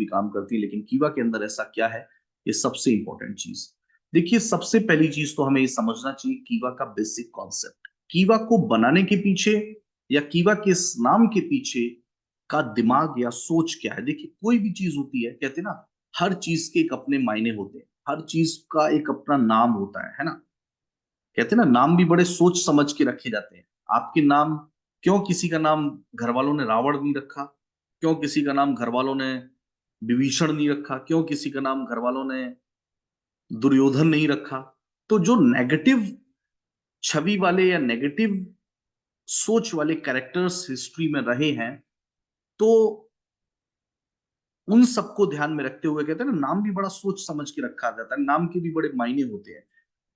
भी काम करती है, लेकिन कीवा के अंदर ऐसा क्या है, ये सबसे इंपॉर्टेंट चीज। देखिए, सबसे पहली चीज तो हमें ये समझना चाहिए कीवा का बेसिक कॉन्सेप्ट। कीवा को बनाने के पीछे या कीवा के इस नाम के पीछे का दिमाग या सोच क्या है। देखिए, कोई भी चीज होती है, कहते हैं ना, हर चीज के एक अपने मायने होते हैं, हर चीज का एक अपना नाम होता है ना। कहते हैं ना, नाम भी बड़े सोच समझ के रखे जाते हैं। आपके नाम, क्यों किसी का नाम घर वालों ने रावण नहीं रखा, क्यों किसी का नाम घर वालों ने विभीषण नहीं रखा, क्यों किसी का नाम घर वालों ने दुर्योधन नहीं रखा। तो जो नेगेटिव छवि वाले या नेगेटिव सोच वाले कैरेक्टर्स हिस्ट्री में रहे हैं, तो उन सबको ध्यान में रखते हुए कहते हैं ना, नाम भी बड़ा सोच समझ के रखा जाता है, नाम के भी बड़े मायने होते हैं।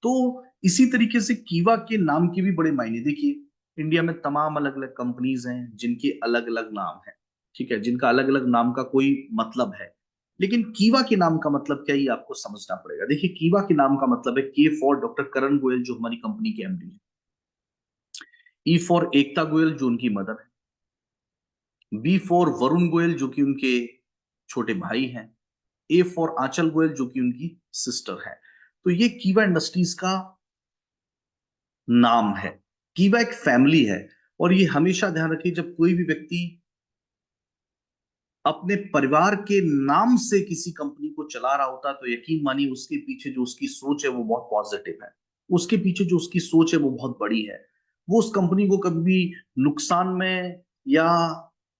तो इसी तरीके से कीवा के नाम के भी बड़े मायने। देखिए, इंडिया में तमाम अलग अलग कंपनीज हैं जिनके अलग अलग नाम है, ठीक है, जिनका अलग अलग नाम का कोई मतलब है। लेकिन कीवा के नाम का मतलब क्या, ये आपको समझना पड़ेगा। देखिए, कीवा के नाम का मतलब है के फॉर डॉक्टर करण गोयल, जो हमारी कंपनी के एमडी है। ई फॉर एकता गोयल, जो उनकी मदर है। बी फॉर वरुण गोयल, जो कि उनके छोटे भाई हैं। ए फॉर आंचल गोयल, जो कि उनकी सिस्टर है। तो ये कीवा इंडस्ट्रीज का नाम है। कीवा एक फैमिली है। और ये हमेशा ध्यान रखिए, जब कोई भी व्यक्ति अपने परिवार के नाम से किसी कंपनी को चला रहा होता है, तो यकीन मानिए उसके पीछे जो उसकी सोच है वो बहुत पॉजिटिव है। उसके पीछे जो उसकी सोच है वो बहुत बड़ी है। वो उस कंपनी को कभी भी नुकसान में या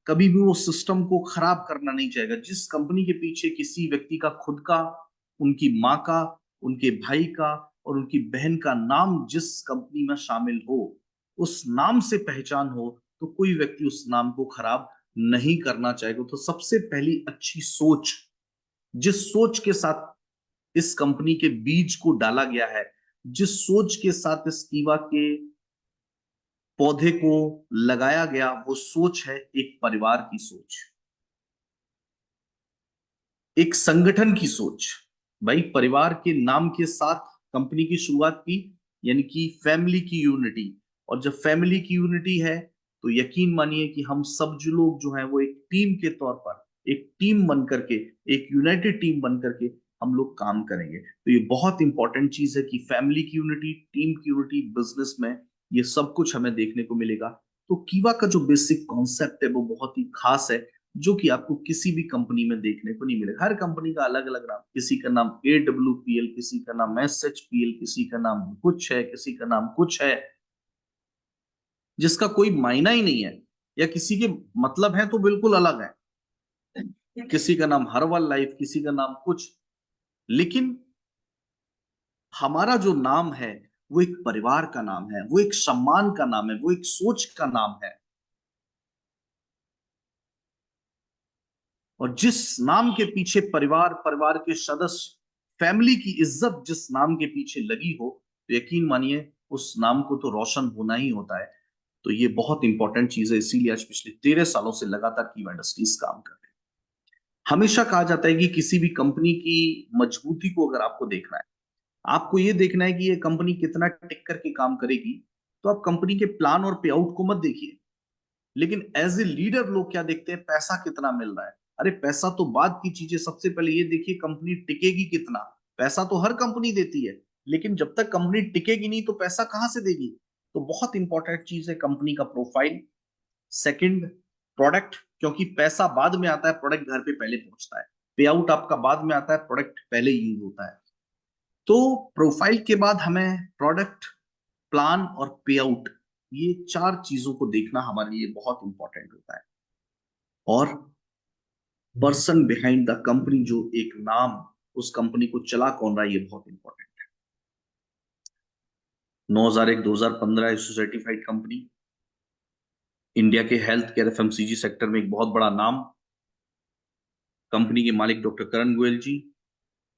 कभी भी वो सिस्टम को खराब करना नहीं चाहेगा। जिस कंपनी के पीछे किसी व्यक्ति का खुद का, उनकी माँ का, उनके भाई का और उनकी बहन का नाम जिस कंपनी में शामिल हो, उस नाम से पहचान हो, तो कोई व्यक्ति उस नाम को खराब नहीं करना चाहेगा। तो सबसे पहली अच्छी सोच, जिस सोच के साथ इस कंपनी के बीज को डाला गया है, जिस सोच के साथ इस कीवा के पौधे को लगाया गया, वो सोच है एक परिवार की सोच, एक संगठन की सोच। भाई, परिवार के नाम के साथ कंपनी की शुरुआत की, यानी कि फैमिली की यूनिटी। और जब फैमिली की यूनिटी है, तो यकीन मानिए कि हम सब जो लोग जो हैं वो एक टीम के तौर पर, एक टीम बन करके, एक यूनाइटेड टीम बन करके हम लोग काम करेंगे। तो ये बहुत इंपॉर्टेंट चीज है कि फैमिली की यूनिटी, टीम की यूनिटी, बिजनेस में ये सब कुछ हमें देखने को मिलेगा। तो कीवा का जो बेसिक कॉन्सेप्ट है वो बहुत ही खास है, जो कि आपको किसी भी कंपनी में देखने को नहीं मिलेगा। हर कंपनी का अलग अलग नाम, किसी का नाम AWPL, किसी का नाम SHPL, किसी का नाम कुछ है, किसी का नाम कुछ है, जिसका कोई मायना ही नहीं है, या किसी के मतलब है तो बिल्कुल अलग है। किसी का नाम हर्बल लाइफ, किसी का नाम कुछ। लेकिन हमारा जो नाम है वो एक परिवार का नाम है, वो एक सम्मान का नाम है, वो एक सोच का नाम है। और जिस नाम के पीछे परिवार, परिवार के सदस्य, फैमिली की इज्जत जिस नाम के पीछे लगी हो, तो यकीन मानिए उस नाम को तो रोशन होना ही होता है। तो ये बहुत इंपॉर्टेंट चीज है, इसीलिए आज पिछले 13 सालों से लगातार कीवा इंडस्ट्रीज काम कर रही है। हमेशा कहा जाता है कि किसी भी कंपनी की मजबूती को अगर आपको देखना है, आपको ये देखना है कि ये कंपनी कितना टिक करके काम करेगी, तो आप कंपनी के प्लान और पे आउट को मत देखिए। लेकिन एज ए लीडर लोग क्या देखते हैं, पैसा कितना मिल रहा है। अरे पैसा तो बाद की चीज है, सबसे पहले ये देखिए कंपनी टिकेगी कितना। पैसा तो हर कंपनी देती है, लेकिन जब तक कंपनी टिकेगी नहीं तो पैसा कहां से देगी। तो बहुत इंपॉर्टेंट चीज है कंपनी का प्रोफाइल। सेकंड, प्रोडक्ट, क्योंकि पैसा बाद में आता है, प्रोडक्ट घर पे पहले पहुंचता है। पे आउट आपका बाद में आता है, प्रोडक्ट पहले यूज होता है। तो प्रोफाइल के बाद हमें प्रोडक्ट, प्लान और पे आउट, ये चार चीजों को देखना हमारे लिए बहुत इंपॉर्टेंट होता है। और पर्सन बिहाइंड द कंपनी, जो एक नाम, उस कंपनी को चला कौन रहा है, ये बहुत इंपॉर्टेंट है। 9001 2015 सर्टिफाइड कंपनी, इंडिया के हेल्थ केयर FMCG सेक्टर में एक बहुत बड़ा नाम। कंपनी के मालिक डॉक्टर करण गोयल जी।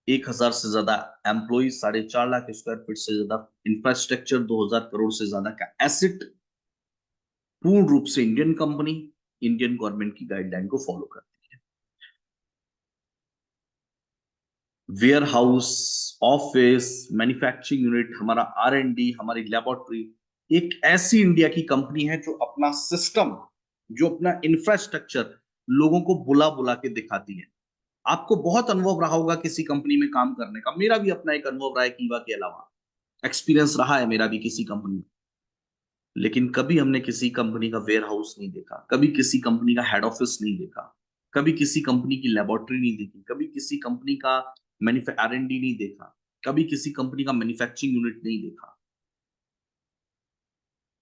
1000 से ज्यादा एम्प्लॉय, 4.5 लाख स्क्वायर फीट से ज्यादा इंफ्रास्ट्रक्चर, 2000 करोड़ से ज्यादा का एसेट। पूर्ण रूप से इंडियन कंपनी, इंडियन गवर्नमेंट की गाइडलाइन को फॉलो करती है। Warehouse, office, manufacturing unit, हमारा R&D, हमारी लेबोरेटरी, एक ऐसी इंडिया की कंपनी है जो अपना सिस्टम, जो अपना इंफ्रास्ट्रक्चर लोगों को बुला बुला के दिखाती है। आपको बहुत अनुभव रहा होगा किसी कंपनी में काम करने का, मेरा भी अपना एक अनुभव रहा है कीवा के अलावा, एक्सपीरियंस रहा है मेरा भी किसी कंपनी में। लेकिन कभी हमने किसी कंपनी का वेयर हाउस नहीं देखा, कभी किसी कंपनी का हेड ऑफिस नहीं देखा, कभी किसी कंपनी की लेबोरेटरी नहीं देखी, कभी किसी कंपनी का R&D नहीं देखा, कभी किसी कंपनी का मैन्युफैक्चरिंग यूनिट नहीं देखा।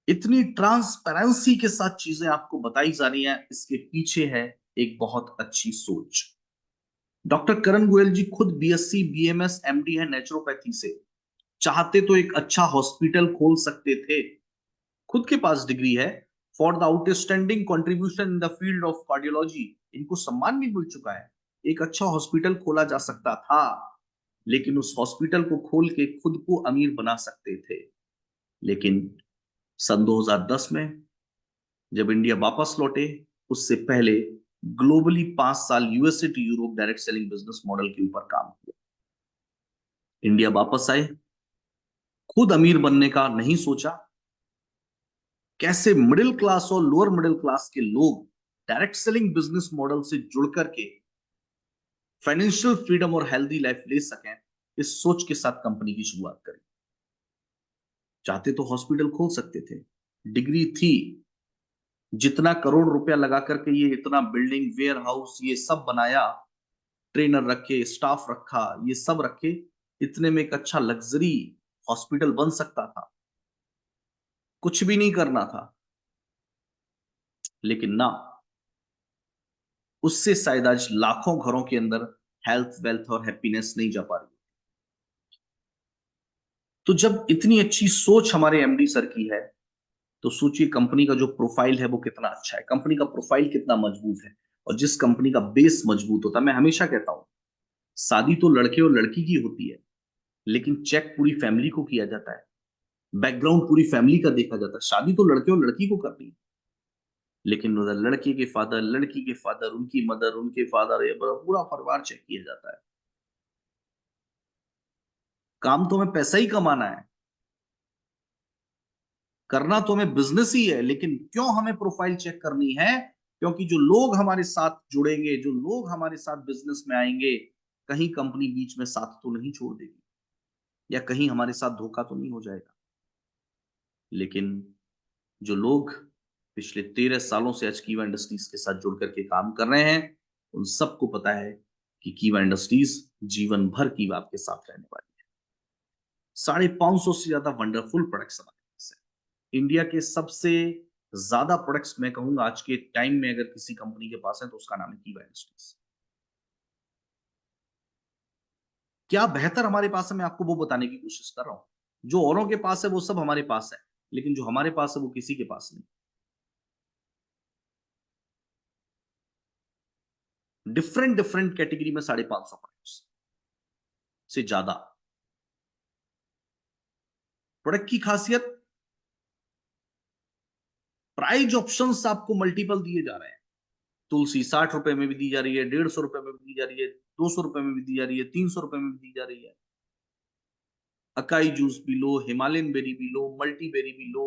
इतनी ट्रांसपेरेंसी के साथ चीजें आपको बताई जा रही हैं, इसके पीछे है एक बहुत अच्छी सोच। डॉक्टर करण गोयल जी खुद BSc BMS MD है नेचुरोपैथी से, चाहते तो एक अच्छा हॉस्पिटल खोल सकते थे, खुद के पास डिग्री है, for the outstanding contribution in the field of cardiology, इनको सम्मान भी मिल चुका है। एक अच्छा हॉस्पिटल खोला जा सकता था, लेकिन उस हॉस्पिटल को खोल के खुद को अमीर बना सकते थे। लेकिन सन 2010 में जब इंडिया वापस लौटे, उससे पहले ग्लोबली 5 साल USA to Europe direct selling business model के ऊपर काम किया। इंडिया वापस आए, खुद अमीर बनने का नहीं सोचा, कैसे मिडिल क्लास और लोअर मिडिल क्लास के लोग डायरेक्ट सेलिंग बिजनेस मॉडल से जुड़ करके फाइनेंशियल फ्रीडम और हेल्दी लाइफ ले सकें, इस सोच के साथ कंपनी की शुरुआत करी। चाहते तो हॉस्पिटल खोल सकते थे, डिग्री थी, जितना करोड़ रुपया लगा करके ये इतना बिल्डिंग वेयर हाउस ये सब बनाया, ट्रेनर रखे, स्टाफ रखा, ये सब रखे, इतने में एक अच्छा लग्जरी हॉस्पिटल बन सकता था, कुछ भी नहीं करना था। लेकिन ना, उससे शायद आज लाखों घरों के अंदर हेल्थ वेल्थ और हैप्पीनेस नहीं जा पा रही। तो जब इतनी अच्छी सोच हमारे MD सर की है, तो सोचिए कंपनी का जो प्रोफाइल है वो कितना अच्छा है, कंपनी का प्रोफाइल कितना मजबूत है। और जिस कंपनी का बेस मजबूत होता है, मैं हमेशा कहता हूं, शादी तो लड़के और लड़की की होती है, लेकिन चेक पूरी फैमिली को किया जाता है, बैकग्राउंड पूरी फैमिली का देखा जाता है। शादी तो लड़के और लड़की को करनी है, लेकिन उधर लड़के के फादर, लड़की के फादर, उनकी मदर, उनके फादर, ये पूरा परिवार चेक किया जाता है। काम तो हमें पैसा ही कमाना है, करना तो हमें बिजनेस ही है, लेकिन क्यों हमें प्रोफाइल चेक करनी है? क्योंकि जो लोग हमारे साथ जुड़ेंगे, जो लोग हमारे साथ बिजनेस में आएंगे, कहीं कंपनी बीच में साथ तो नहीं छोड़ देगी, या कहीं हमारे साथ धोखा तो नहीं हो जाएगा। लेकिन जो लोग पिछले 13 सालों से आज कीवा इंडस्ट्रीज के साथ जुड़ करके काम कर रहे हैं, उन सबको पता है कि कीवा इंडस्ट्रीज जीवन भर कीवा आपके साथ रहने वाली है। 550 से ज्यादा वंडरफुल प्रोडक्ट्स हमारे पास है। इंडिया के सबसे ज्यादा प्रोडक्ट्स मैं कहूंगा आज के टाइम में अगर किसी कंपनी के पास है तो उसका नाम है कीवा इंडस्ट्रीज। क्या बेहतर हमारे पास है, मैं आपको वो बताने की कोशिश कर रहा हूं। जो औरों के पास है वो सब हमारे पास है, लेकिन जो हमारे पास है वो किसी के पास नहीं। डिफरेंट डिफरेंट कैटेगरी में 550 प्रोडक्ट्स से ज्यादा। प्रोडक्ट की खासियत, प्राइस ऑप्शंस आपको मल्टीपल दिए जा रहे हैं। तुलसी 60 रुपए में भी दी जा रही है, 150 रुपए में भी दी जा रही है, 200 रुपए में भी दी जा रही है, 300 रुपए में भी दी जा रही है। अकाई जूस भी लो, हिमालयन बेरी भी लो, मल्टी बेरी भी लो,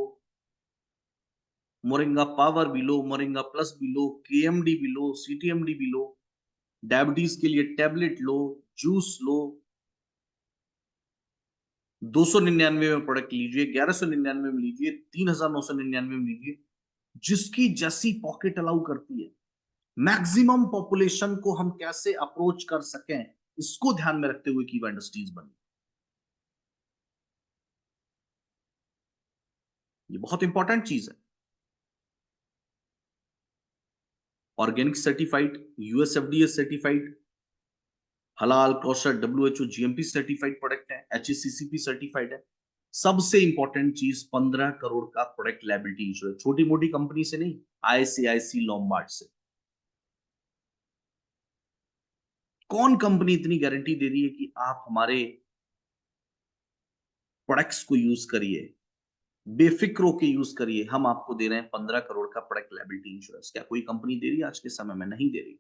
मोरिंगा पावर भी लो, मोरिंगा प्लस भी लो, KMD भी लो, CTMD भी लो, डायबिटीज के लिए टैबलेट लो, जूस लो। 299 में प्रोडक्ट लीजिए, 1199 में लीजिए, 3999 में लीजिए, जिसकी जैसी पॉकेट अलाउ करती है। मैक्सिमम पॉपुलेशन को हम कैसे अप्रोच कर सकें, इसको ध्यान में रखते हुए कीवा इंडस्ट्रीज बनी। ये बहुत इंपॉर्टेंट चीज है। ऑर्गेनिक सर्टिफाइड, USFDA सर्टिफाइड, हलाल, कौशल, WHO GMP सर्टिफाइड प्रोडक्ट है, HACCP सर्टिफाइड है। सबसे इंपॉर्टेंट चीज, 15 करोड़ का प्रोडक्ट लायबिलिटी इंश्योरेंस, छोटी मोटी कंपनी से नहीं, ICICI लॉम्बार्ड से। कौन कंपनी इतनी गारंटी दे रही है कि आप हमारे प्रोडक्ट्स को यूज करिए, बेफिक्र होकर यूज करिए, हम आपको दे रहे हैं 15 करोड़ का प्रोडक्ट लायबिलिटी इंश्योरेंस। क्या कोई कंपनी दे रही है आज के समय में? नहीं दे रही,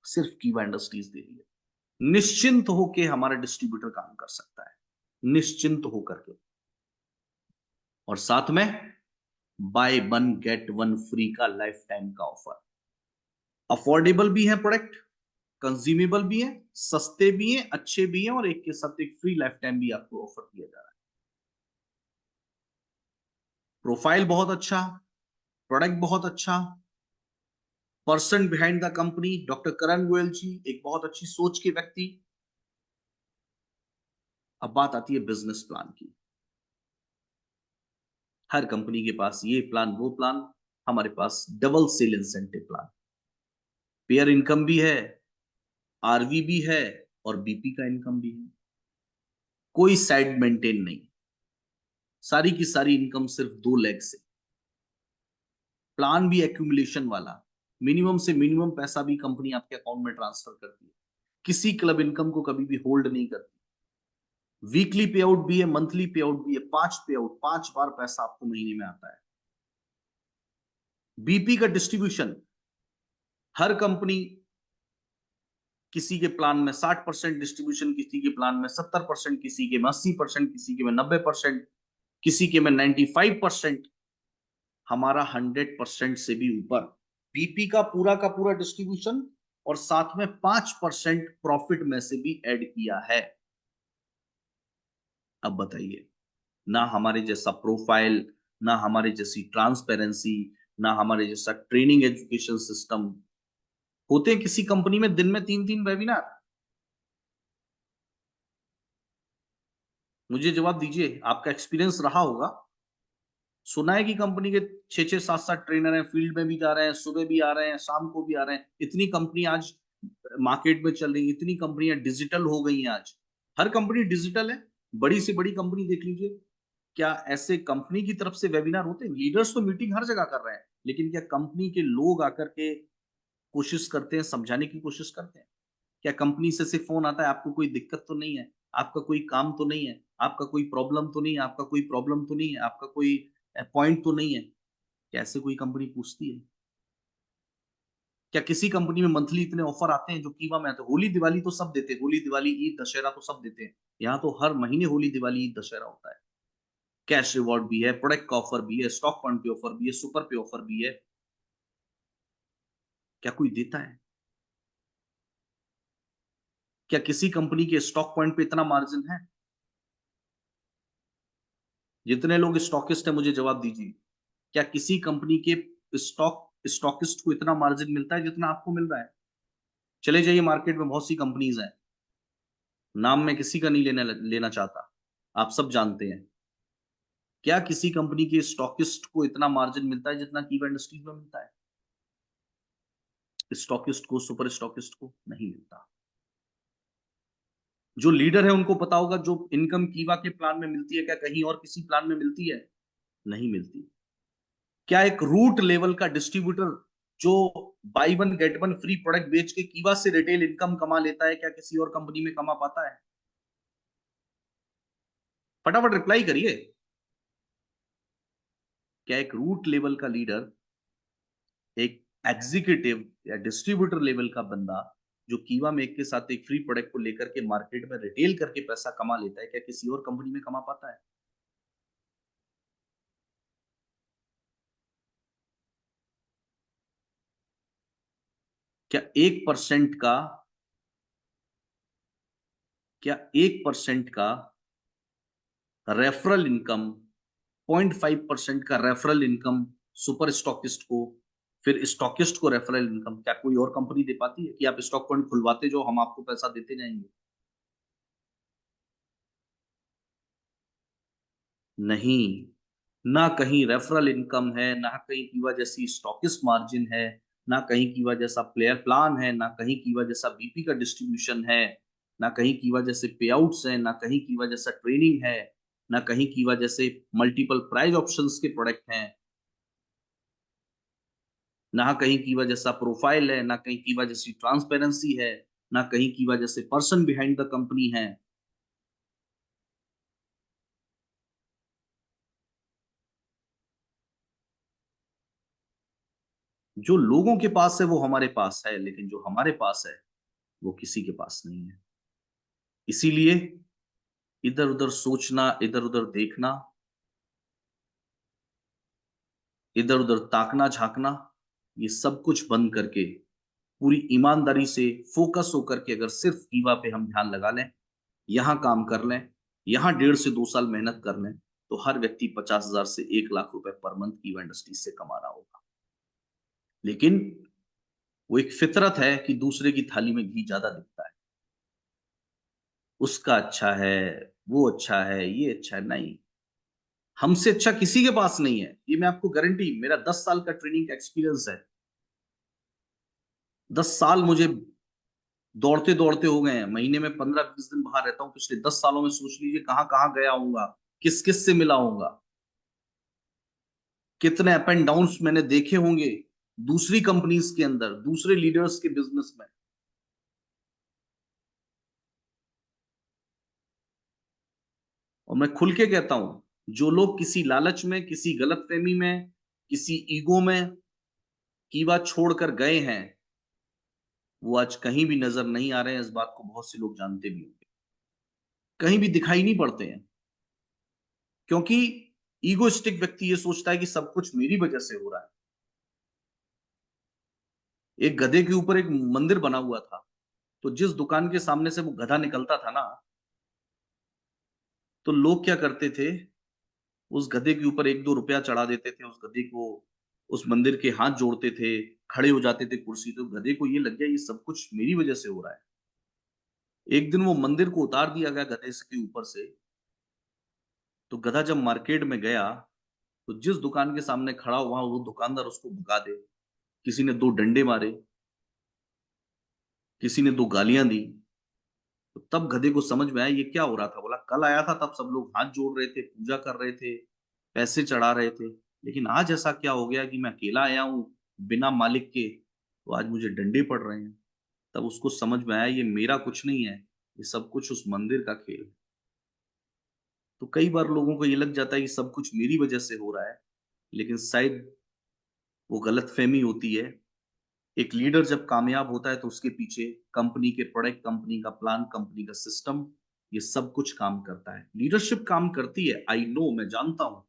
सिर्फ कीवा इंडस्ट्रीज दे रही है। निश्चिंत होकर हमारा डिस्ट्रीब्यूटर काम कर सकता है, निश्चिंत होकर के। और साथ में by one get one free का लाइफ टाइम का ऑफर। अफोर्डेबल भी है प्रोडक्ट, कंज्यूमेबल भी है, सस्ते भी हैं, अच्छे भी हैं, और एक के साथ एक फ्री लाइफ टाइम भी आपको ऑफर किया जा रहा है। प्रोफाइल बहुत अच्छा, प्रोडक्ट बहुत अच्छा, person behind the company doctor Karan Goyal ji, एक बहुत अच्छी सोच के व्यक्ति। अब बात आती है बिजनेस प्लान की। हर कंपनी के पास ये प्लान वो प्लान, हमारे पास double sale incentive plan, pair income भी है, आरवी भी है, और बीपी का इनकम भी है। कोई साइड मेंटेन नहीं, सारी की सारी इनकम सिर्फ 2 लेग से। प्लान भी एक्यूमुलेशन वाला, मिनिमम से मिनिमम पैसा भी कंपनी आपके अकाउंट में ट्रांसफर करती है, किसी क्लब इनकम को कभी भी होल्ड नहीं करती। वीकली पे आउट भी है, मंथली पे आउट भी है, 5 पे आउट, 5 बार पैसा आपको महीने में आता है। बीपी का डिस्ट्रीब्यूशन, हर कंपनी किसी के प्लान में 60% डिस्ट्रीब्यूशन, किसी के प्लान में 70%, किसी के में 80%, किसी के में 90%, किसी के में 95%, हमारा 100% से भी ऊपर बीपी का पूरा डिस्ट्रीब्यूशन, और साथ में 5% प्रॉफिट में से भी ऐड किया है। अब बताइए, ना हमारे जैसा प्रोफाइल, ना हमारे जैसी ट्रांसपेरेंसी, ना हमारे जैसा ट्रेनिंग एजुकेशन सिस्टम, होते हैं किसी कंपनी में दिन में 3-3 वेबिनार। मुझे जवाब दीजिए, आपका एक्सपीरियंस रहा होगा, सुना है कि कंपनी के 6-6, 7-7 ट्रेनर हैं, फील्ड में भी जा रहे हैं, सुबह भी आ रहे हैं, शाम को भी आ रहे हैं। इतनी कंपनी आज मार्केट में चल रही है, इतनी कंपनियां डिजिटल हो गई हैं आज। हर कंपनी डिजिटल है, बड़ी से बड़ी कंपनी देख लीजिए। क्या ऐसे कंपनी की तरफ से वेबिनार होते हैं? लीडर्स तो मीटिंग हर जगह कर रहे हैं, लेकिन क्या कंपनी के लोग आकर के कोशिश करते हैं, समझाने की कोशिश करते हैं? क्या कंपनी से सिर्फ फोन आता है, आपको कोई दिक्कत तो नहीं है, आपका कोई काम तो नहीं है, आपका कोई प्रॉब्लम तो नहीं है, आपका कोई प्रॉब्लम तो नहीं है, आपका कोई पॉइंट तो नहीं है? क्या ऐसे कोई कंपनी पूछती है? क्या किसी कंपनी में मंथली इतने ऑफर आते हैं जो कीवा में आते हैं? होली दिवाली तो सब देते हैं, होली दिवाली ईद दशहरा तो सब देते हैं। यहाँ तो हर महीने होली दिवाली ईद दशहरा होता है। कैश रिवॉर्ड भी है, प्रोडक्ट का ऑफर भी है, स्टॉक पॉइंट पे ऑफर भी है, सुपर पे ऑफर भी है। क्या कोई देता है? क्या किसी कंपनी के स्टॉक पॉइंट पे इतना मार्जिन है? जितने लोग स्टॉकिस्ट है, मुझे जवाब दीजिए, क्या किसी कंपनी के स्टॉकिस्ट को इतना मार्जिन मिलता है जितना आपको मिल रहा है? चले जाइए मार्केट में, बहुत सी कंपनीज हैं, नाम मैं किसी का नहीं लेना चाहता, आप सब जानते हैं। क्या किसी कंपनी के स्टॉकिस्ट को इतना मार्जिन मिलता है जितना कीवा इंडस्ट्रीज में मिलता है? स्टॉकिस्ट को, सुपर स्टॉकिस्ट को नहीं मिलता। जो लीडर है उनको पता होगा, जो इनकम कीवा के प्लान में मिलती है, क्या कहीं और किसी प्लान में मिलती है? नहीं मिलती। क्या एक रूट लेवल का डिस्ट्रीब्यूटर जो by one get one free product बेच के कीवा से रिटेल इनकम कमा लेता है, क्या किसी और कंपनी में कमा पाता है? फटाफट रिप्लाई करिए। क्या एक रूट लेवल का लीडर, एक एग्जीक्यूटिव या डिस्ट्रीब्यूटर लेवल का बंदा जो कीवा में एक के साथ एक फ्री प्रोडक्ट को लेकर के मार्केट में रिटेल करके पैसा कमा लेता है, क्या किसी और कंपनी में कमा पाता है? क्या 1% का, क्या 1% का रेफरल इनकम, 0.5% का रेफरल इनकम सुपर स्टॉकिस्ट को, फिर स्टॉकिस्ट को रेफरल इनकम, क्या कोई और कंपनी दे पाती है? कि आप स्टॉक पॉइंट खुलवाते जो हम आपको पैसा देते जाएंगे? नहीं, ना कहीं रेफरल इनकम है, ना कहीं कीवा जैसी स्टॉकिस्ट मार्जिन है, ना कहीं कीवा जैसा प्लेयर प्लान है, ना कहीं कीवा जैसा बीपी का डिस्ट्रीब्यूशन है, ना कहीं कीवा जैसे पे आउट्स है, ना कहीं कीवा जैसा ट्रेनिंग है, ना कहीं कीवा जैसे मल्टीपल प्राइज ऑप्शंस के प्रोडक्ट हैं, ना कहीं कीवा जैसा प्रोफाइल है, ना कहीं कीवा जैसी ट्रांसपेरेंसी है, ना कहीं कीवा जैसे पर्सन बिहाइंड द कंपनी है। जो लोगों के पास है वो हमारे पास है, लेकिन जो हमारे पास है वो किसी के पास नहीं है। इसीलिए इधर उधर सोचना, इधर उधर देखना, इधर उधर ताकना झांकना, ये सब कुछ बंद करके पूरी ईमानदारी से फोकस होकर के अगर सिर्फ कीवा पे हम ध्यान लगा लें, यहाँ काम कर लें, यहाँ 1.5 से 2 साल मेहनत कर लें, तो हर व्यक्ति 50,000 से 1 लाख रुपए पर मंथ कीवा इंडस्ट्री से कमा रहा होगा। लेकिन वो एक फितरत है कि दूसरे की थाली में घी ज्यादा दिखता है, उसका अच्छा है, वो अच्छा है, ये अच्छा है। नहीं, हमसे अच्छा किसी के पास नहीं है, ये मैं आपको गारंटी, मेरा 10 साल का ट्रेनिंग का एक्सपीरियंस है। 10 साल मुझे दौड़ते दौड़ते हो गए हैं, महीने में 15-20 दिन बाहर रहता हूं। पिछले 10 सालों में सोच लीजिए कहां कहां गया होऊंगा, किस किस से मिला होऊंगा, कितने अप एंड डाउन्स मैंने देखे होंगे दूसरी कंपनीज के अंदर, दूसरे लीडर्स के बिजनेस में। और मैं खुल के कहता हूं, जो लोग किसी लालच में, किसी गलतफहमी में, किसी ईगो में कीवा छोड़कर गए हैं, वो आज कहीं भी नजर नहीं आ रहे हैं। इस बात को बहुत से लोग जानते भी होंगे, कहीं भी दिखाई नहीं पड़ते हैं, क्योंकि ईगोइस्टिक व्यक्ति ये सोचता है कि सब कुछ मेरी वजह से हो रहा है। एक गधे के ऊपर एक मंदिर बना हुआ था, तो जिस दुकान के सामने से वो गधा निकलता था ना, तो लोग क्या करते थे, उस गधे के ऊपर 1-2 रुपया चढ़ा देते थे, उस गधे को, उस मंदिर के हाथ जोड़ते थे, खड़े हो जाते थे कुर्सी। तो गधे को ये लग गया ये सब कुछ मेरी वजह से हो रहा है। एक दिन वो मंदिर को उतार दिया गया गधे के ऊपर से। तो गधा जब मार्केट में गया, तो जिस दुकान के सामने खड़ा हुआ वो दुकानदार उसको भगा दे, किसी ने 2 डंडे मारे, किसी ने 2 गालियां दी। तो तब गधे को समझ में आया ये क्या हो रहा था। बोला कल आया था तब सब लोग हाथ जोड़ रहे थे, पूजा कर रहे थे, पैसे चढ़ा रहे थे, लेकिन आज ऐसा क्या हो गया कि मैं अकेला आया हूं बिना मालिक के, तो आज मुझे डंडे पड़ रहे हैं। तब उसको समझ में आया ये मेरा कुछ नहीं है, ये सब कुछ उस मंदिर का खेल है। तो कई बार लोगों को ये लग जाता है कि सब कुछ मेरी वजह से हो रहा है, लेकिन शायद वो गलतफहमी होती है। एक लीडर जब कामयाब होता है तो उसके पीछे कंपनी के प्रोडक्ट, कंपनी का प्लान, कंपनी का सिस्टम, ये सब कुछ काम करता है। लीडरशिप काम करती है, आई नो, मैं जानता हूं,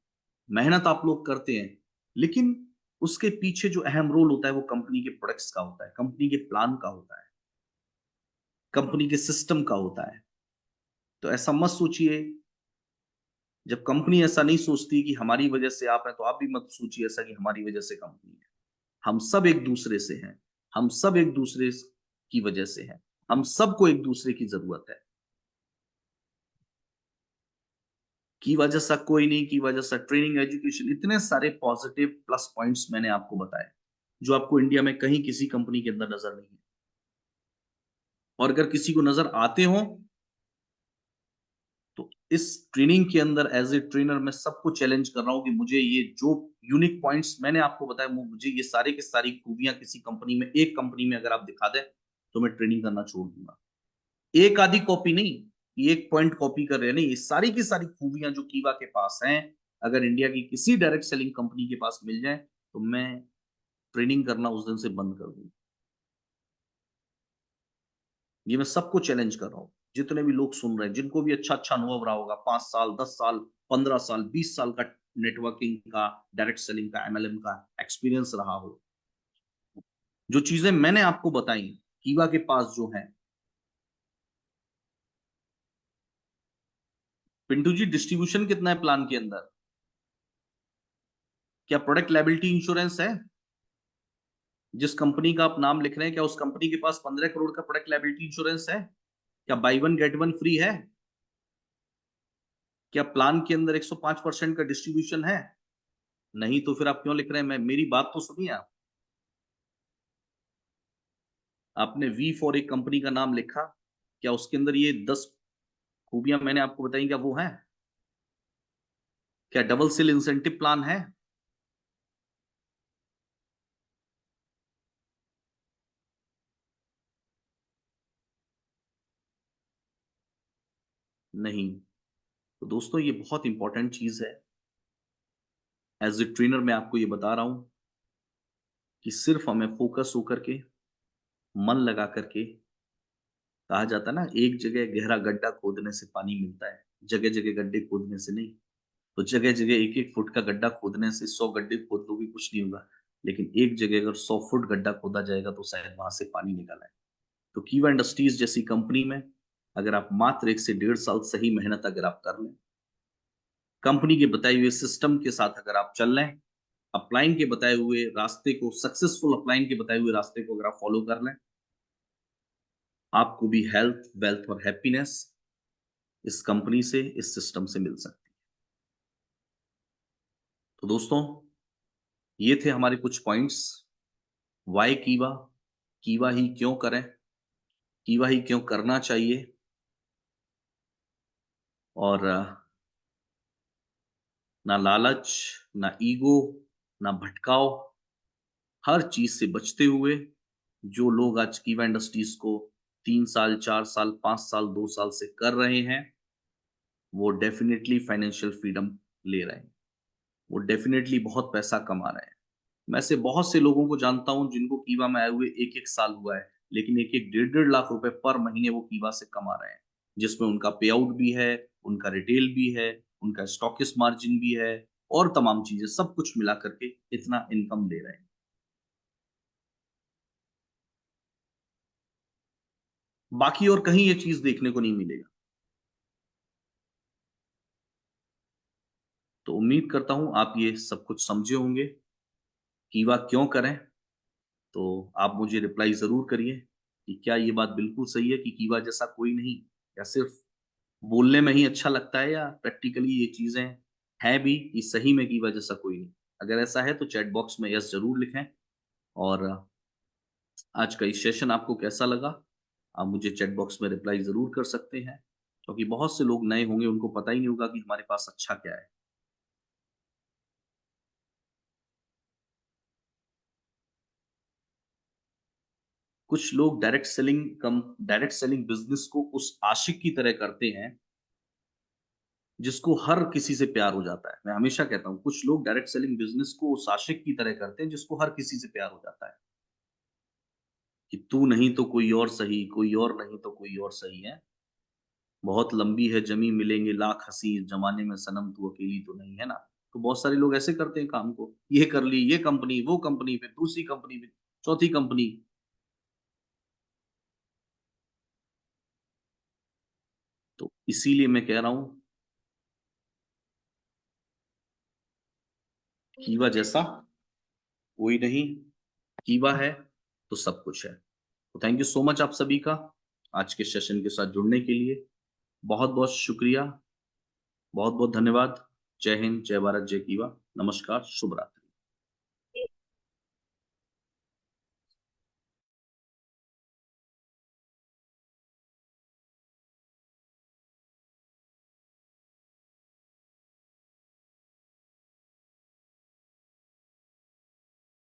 मेहनत आप लोग करते हैं, लेकिन उसके पीछे जो अहम रोल होता है वो कंपनी के प्रोडक्ट्स का होता है, कंपनी के प्लान का होता है, कंपनी के सिस्टम का होता है। तो ऐसा मत सोचिए, जब कंपनी ऐसा नहीं सोचती कि हमारी वजह से आप हैं, तो आप भी मत सोचिए ऐसा कि हमारी वजह से कंपनी है। हम सब एक दूसरे से हैं, हम सब एक दूसरे की वजह से हैं, हम सबको एक दूसरे की जरूरत है। की वजह से कोई नहीं, की वजह से ट्रेनिंग, एजुकेशन, इतने सारे पॉजिटिव प्लस पॉइंट्स मैंने आपको बताए, जो आपको इंडिया में कहीं किसी कंपनी के अंदर नजर नहीं है। और अगर किसी को नजर आते हो, तो इस ट्रेनिंग के अंदर एज ए ट्रेनर मैं सबको चैलेंज कर रहा हूं कि मुझे ये जो यूनिक पॉइंट्स मैंने आपको बताया, मुझे ये सारे की सारी खूबियां किसी कंपनी में, एक कंपनी में अगर आप दिखा दें, तो मैं ट्रेनिंग करना छोड़ दूंगा। एक आधी कॉपी नहीं, ये एक पॉइंट कॉपी कर रहे हैं नहीं, ये सारी की सारी खूबियां जो कीवा के पास हैं, अगर इंडिया की किसी डायरेक्ट सेलिंग कंपनी के पास मिल जाए, तो मैं ट्रेनिंग करना उस दिन से बंद कर दूं। ये मैं सबको चैलेंज कर रहा हूं, जितने भी लोग सुन रहे हैं, जिनको भी अच्छा अच्छा अनुभव रहा होगा, 5 साल, 10 साल, 15 साल, 20 साल का नेटवर्किंग का, डायरेक्ट सेलिंग का, एमएलएम का एक्सपीरियंस रहा हो, जो चीजें मैंने आपको बताई कीवा के पास जो है। पिंटू जी, डिस्ट्रीब्यूशन कितना है प्लान के अंदर? क्या प्रोडक्ट लायबिलिटी इंश्योरेंस है? जिस कंपनी का आप नाम लिख रहे हैं, क्या उस कंपनी के पास 15 करोड़ का प्रोडक्ट लायबिलिटी इंश्योरेंस है? क्या by one get one free है? क्या प्लान के अंदर 105% का डिस्ट्रीब्यूशन है? नहीं, तो फिर आप क्यों लिख रहे हैं? मैं, मेरी बात तो सुनिए आप। आपने वी फॉर एक कंपनी का नाम लिखा, क्या उसके अंदर ये 10 खूबियां मैंने आपको बताई, क्या वो है? क्या डबल सेल इंसेंटिव प्लान है? नहीं। तो दोस्तों, ये बहुत इंपॉर्टेंट चीज है। एज ए ट्रेनर मैं आपको ये बता रहा हूं कि सिर्फ हमें फोकस होकर के, मन लगा करके, कहा जाता है ना, एक जगह गहरा गड्ढा खोदने से पानी मिलता है, जगह जगह गड्ढे खोदने से नहीं। तो जगह जगह 1-1 फुट का गड्ढा खोदने से 100 गड्ढे खोद लोगे, कुछ नहीं होगा। लेकिन एक जगह अगर 100 फुट गड्ढा खोदा जाएगा तो शायद वहां से पानी निकल आए। तो कीवा इंडस्ट्रीज जैसी कंपनी में अगर आप मात्र 1 से 1.5 साल सही मेहनत अगर आप कर लें, कंपनी के बताए हुए सिस्टम के साथ अगर आप चल लें, अपलाइन के बताए हुए रास्ते को, सक्सेसफुल अपलाइन के बताए हुए रास्ते को अगर आप फॉलो कर लें, आपको भी हेल्थ, वेल्थ और हैप्पीनेस इस कंपनी से, इस सिस्टम से मिल सकती है। तो दोस्तों, ये थे हमारे कुछ पॉइंट्स। वाई कीवा, कीवा ही क्यों करें, कीवा ही क्यों करना चाहिए, और ना लालच, ना ईगो, ना भटकाव, हर चीज से बचते हुए जो लोग आज कीवा इंडस्ट्रीज को 3 साल, 4 साल, 5 साल, 2 साल से कर रहे हैं, वो डेफिनेटली फाइनेंशियल फ्रीडम ले रहे हैं, वो डेफिनेटली बहुत पैसा कमा रहे हैं। मैं से बहुत से लोगों को जानता हूं जिनको कीवा में आए हुए 1-1 साल हुआ है, लेकिन 1-1, 1.5-1.5 लाख रुपए पर महीने वो कीवा से कमा रहे हैं, जिसमें उनका पे आउट भी है, उनका रिटेल भी है, उनका स्टॉकिस्ट मार्जिन भी है, और तमाम चीजें सब कुछ मिला करके इतना इनकम ले रहे हैं। बाकी और कहीं ये चीज देखने को नहीं मिलेगा। तो उम्मीद करता हूं आप ये सब कुछ समझे होंगे, कीवा क्यों करें। तो आप मुझे रिप्लाई ज़रूर करिए कि क्या ये बात बिल्कुल सही है कि कीवा जैसा कोई नहीं, या सिर्फ़ बोलने में ही अच्छा लगता है, या प्रैक्टिकली ये चीज़ें हैं भी कि सही में कीवा जैसा कोई नहीं? अगर ऐसा है तो चैट बॉक्स में यस ज़रूर लिखें। और आज का ये सेशन आपको कैसा लगा? आप मुझे चैट बॉक्स में रिप्लाई ज़रूर कर सकते हैं, क्योंकि बहुत से लोग नए होंगे, उनको पता ही नहीं होगा कि हमारे पास अच्छा क्या है। कुछ लोग डायरेक्ट सेलिंग बिज़नेस को उस आशिक की तरह करते हैं जिसको हर किसी से प्यार हो जाता है। मैं हमेशा कहता हूँ, कुछ लोग डायरेक्ट सेलिंग बिज़नेस को उस आशिक की तरह करते हैं जिसको हर किसी से प्यार हो जाता है, कि तू नहीं तो कोई और सही, कोई और नहीं तो कोई और सही है। बहुत लंबी है जमी मिलेंगे लाख हँसी, ज़माने में सनम तू अकेली तो नहीं, है ना? तो बहुत सारे लोग ऐसे करते हैं काम को, ये कर ली, ये कंपनी, वो कंपनी, फिर दूसरी कंपनी, फिर चौथी कंपनी। तो इसीलिए मैं कह रहा हूँ, कीवा जैसा कोई नहीं, कीवा है तो सब कुछ है। तो थैंक यू सो मच आप सभी का आज के सेशन के साथ जुड़ने के लिए। बहुत-बहुत शुक्रिया, बहुत-बहुत धन्यवाद। जय हिंद, जय भारत, जय कीवा। नमस्कार, शुभ रात्रि।